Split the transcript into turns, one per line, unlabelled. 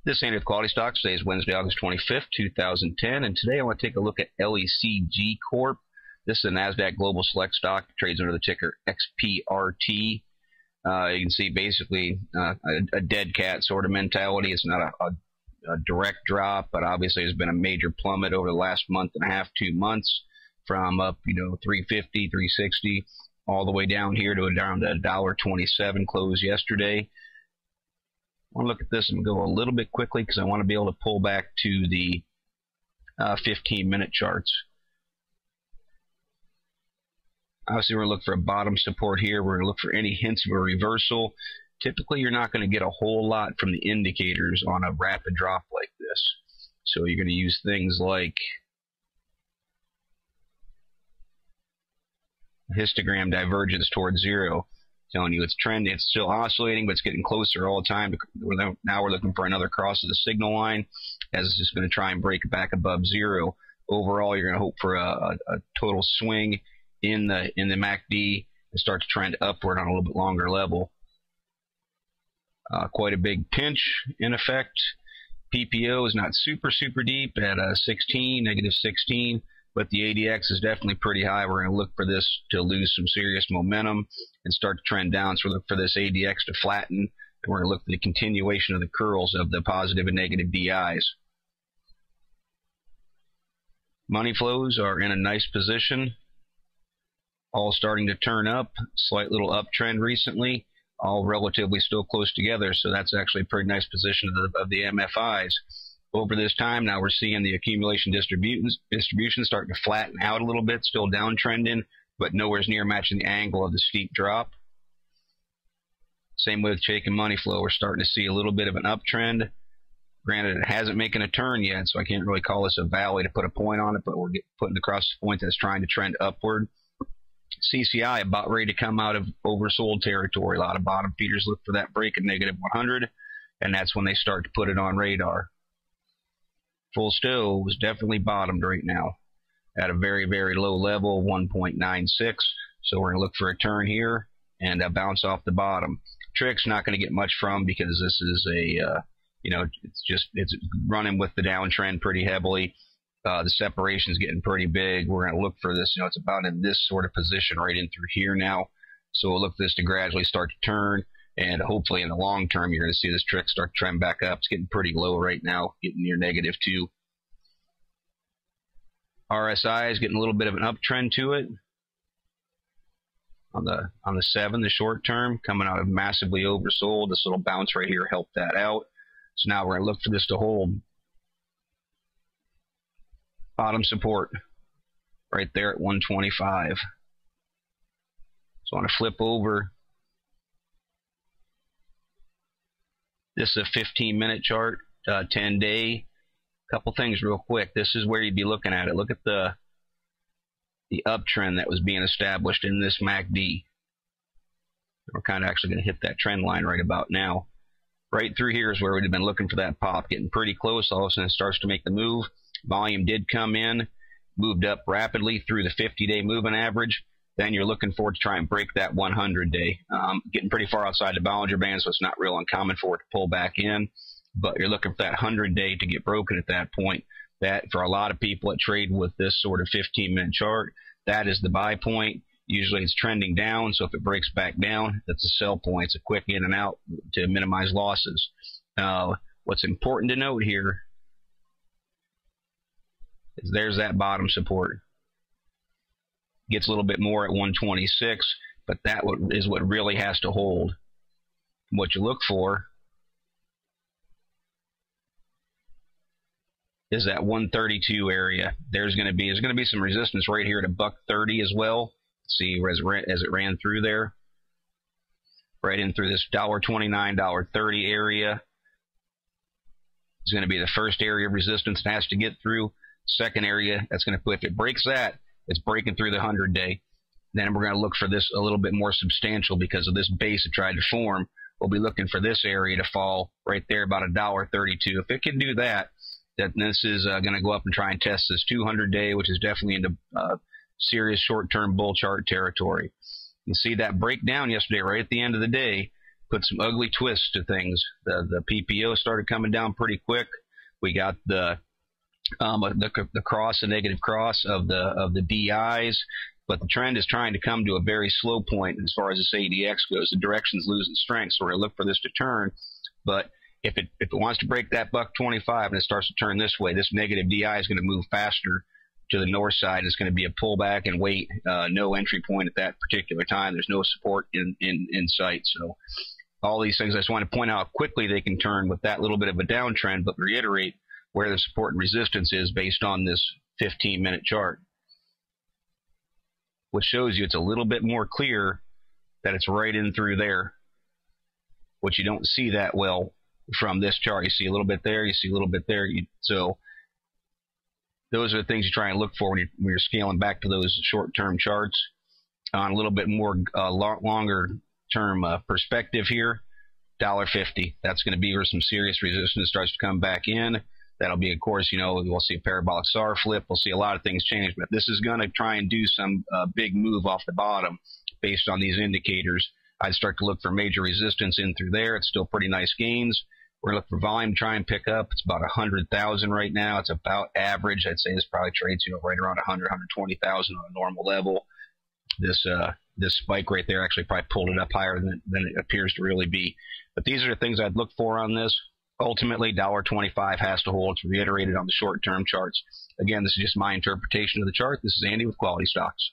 This is Andy with QualityStocks. Today is Wednesday, August 25th, 2010, and today I want to take a look at LECG Corp. This is a NASDAQ Global Select stock, trades under the ticker XPRT. You can see basically a dead cat sort of mentality. It's not a direct drop, but obviously there's been a major plummet over the last month and a half, 2 months, from up, 350, 360, all the way down here to around $1.27 close yesterday. I want to look at this and go a little bit quickly because I want to be able to pull back to the 15-minute charts. Obviously, we're going to look for a bottom support here. We're going to look for any hints of a reversal. Typically, you're not going to get a whole lot from the indicators on a rapid drop like this. So you're going to use things like histogram divergence towards zero, telling you it's trending, it's still oscillating, but it's getting closer all the time. Now we're looking for another cross of the signal line, as it's just going to try and break back above zero. Overall, you're going to hope for a total swing in the MACD and start to trend upward on a little bit longer level. Quite a big pinch in effect. PPO is not super deep at negative 16. But the ADX is definitely pretty high. We're going to look for this to lose some serious momentum and start to trend down. So we look for this ADX to flatten, and we're going to look for the continuation of the curls of the positive and negative DIs. Money flows are in a nice position, all starting to turn up. Slight little uptrend recently, all relatively still close together. So that's actually a pretty nice position of the MFIs. Over this time, now we're seeing the accumulation distribution starting to flatten out a little bit, still downtrending, but nowhere near matching the angle of the steep drop. Same with shake and money flow. We're starting to see a little bit of an uptrend. Granted, it hasn't making a turn yet, so I can't really call this a valley to put a point on it, but we're putting across the point that's trying to trend upward. CCI about ready to come out of oversold territory. A lot of bottom feeders look for that break at negative 100, and that's when they start to put it on radar. Full still was definitely bottomed right now at a very low level, 1.96. So we're going to look for a turn here and bounce off the bottom. Trick's not going to get much from, because this is a, it's running with the downtrend pretty heavily. The separation's getting pretty big. We're going to look for this, it's about in this sort of position right in through here now. So we'll look for this to gradually start to turn. And hopefully in the long term, you're going to see this trick start to trend back up. It's getting pretty low right now, getting near negative 2. RSI is getting a little bit of an uptrend to it. On the 7, the short term, coming out of massively oversold. This little bounce right here helped that out. So now we're going to look for this to hold. Bottom support right there at 125. So I want to flip over. This is a 15-minute chart, 10-day. Couple things real quick. This is where you'd be looking at it. Look at the uptrend that was being established in this MACD. We're kind of actually going to hit that trend line right about now. Right through here is where we'd have been looking for that pop, getting pretty close. All of a sudden it starts to make the move. Volume did come in, moved up rapidly through the 50-day moving average. Then you're looking forward to try and break that 100-day. Getting pretty far outside the Bollinger Band, so it's not real uncommon for it to pull back in. But you're looking for that 100-day to get broken at that point. That, for a lot of people that trade with this sort of 15-minute chart, that is the buy point. Usually it's trending down, so if it breaks back down, that's a sell point. It's a quick in and out to minimize losses. What's important to note here is there's that bottom support. Gets a little bit more at 126, but that is what really has to hold. What you look for is that 132 area. There's going to be some resistance right here at $1.30 as well. See as it ran through there, right in through this $1.29, $1.30 area. Is going to be the first area of resistance it has to get through. Second area, that's going to put, if it breaks that, it's breaking through the 100-day. Then we're going to look for this a little bit more substantial because of this base it tried to form. We'll be looking for this area to fall right there, about $1.32. If it can do that, then this is going to go up and try and test this 200-day, which is definitely into serious short-term bull chart territory. You see that breakdown yesterday right at the end of the day. put some ugly twists to things. The PPO started coming down pretty quick. We got the cross, the negative cross of the DIs, but the trend is trying to come to a very slow point as far as this ADX goes. The direction's losing strength, so we're going to look for this to turn. But if it wants to break that $1.25 and it starts to turn this way, this negative DI is going to move faster to the north side. It's going to be a pullback and wait, no entry point at that particular time. There's no support in sight. So all these things, I just want to point out how quickly they can turn with that little bit of a downtrend, but reiterate where the support and resistance is based on this 15-minute chart, which shows you it's a little bit more clear that it's right in through there, which you don't see that well from this chart. You see a little bit there, you see a little bit there. So those are the things you try and look for when you're scaling back to those short-term charts. On a little bit more longer-term perspective here, $1.50. That's going to be where some serious resistance starts to come back in. That'll be, of course, we'll see a parabolic SAR flip. We'll see a lot of things change. But this is going to try and do some big move off the bottom based on these indicators. I'd start to look for major resistance in through there. It's still pretty nice gains. We're going to look for volume, try and pick up. It's about 100,000 right now. It's about average. I'd say this probably trades, right around 100, 120,000 on a normal level. This spike right there actually probably pulled it up higher than it appears to really be. But these are the things I'd look for on this. Ultimately, $1.25 has to hold. It's reiterated on the short-term charts. Again, this is just my interpretation of the chart. This is Andy with QualityStocks.